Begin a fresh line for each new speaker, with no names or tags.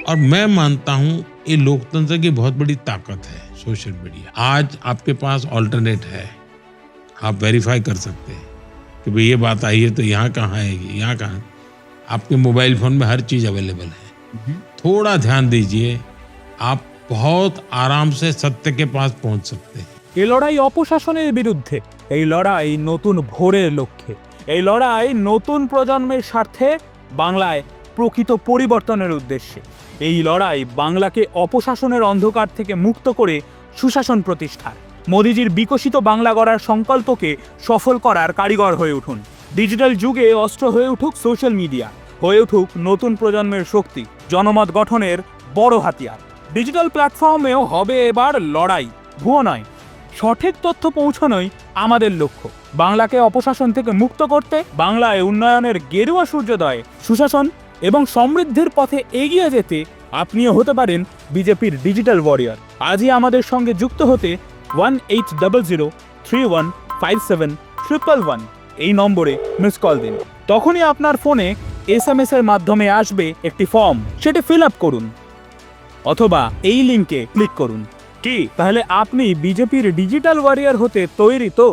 और मैं मानता हूं ये लोकतंत्र की बहुत बड़ी ताकत है सोशल मीडिया। आज आपके पास ऑल्टरनेट है, आप वेरीफाई कर सकते हैं कि भाई ये बात आई है तो यहाँ कहाँ आएगी, यहाँ कहाँ। आपके मोबाइल फोन में हर चीज अवेलेबल है। थोड़ा ध्यान दीजिए, आप बहुत आराम से सत्य के पास पहुंच सकते हैं।
এই লড়াই অপশাসনের বিরুদ্ধে, এই লড়াই নতুন ভোরের লক্ষ্যে, এই লড়াই নতুন প্রজন্মের স্বার্থে, বাংলায় প্রকৃত পরিবর্তনের উদ্দেশ্যে। এই লড়াই বাংলাকে অপশাসনের অন্ধকার থেকে মুক্ত করে সুশাসন প্রতিষ্ঠার। মোদিজির বিকশিত বাংলা গড়ার সংকল্পকে সফল করার কারিগর হয়ে উঠুন। ডিজিটাল যুগে অস্ত্র হয়ে উঠুক সোশ্যাল মিডিয়া, হয়ে উঠুক নতুন প্রজন্মের শক্তি, জনমত গঠনের বড় হাতিয়ার। ডিজিটাল প্ল্যাটফর্মেও হবে এবার লড়াই, ভুয়ো নয়, সঠিক তথ্য পৌঁছানোই আমাদের লক্ষ্য। বাংলাকে অপশাসন থেকে মুক্ত করতে, বাংলায় উন্নয়নের গেরুয়া সূর্যোদয়, সুশাসন এবং সমৃদ্ধির পথে এগিয়ে যেতে আপনিও হতে পারেন বিজেপির ডিজিটাল ওয়ারিয়র। আজই আমাদের সঙ্গে যুক্ত হতে 1800315711 এই নম্বরে মিস কল দিন। তখনই আপনার ফোনে SMS এর মাধ্যমে আসবে একটি ফর্ম, সেটি ফিল আপ করুন অথবা এই লিঙ্কে ক্লিক করুন। কি তাহলে আপনি বিজেপির ডিজিটাল ওয়ারিয়র হতে তৈরি তো?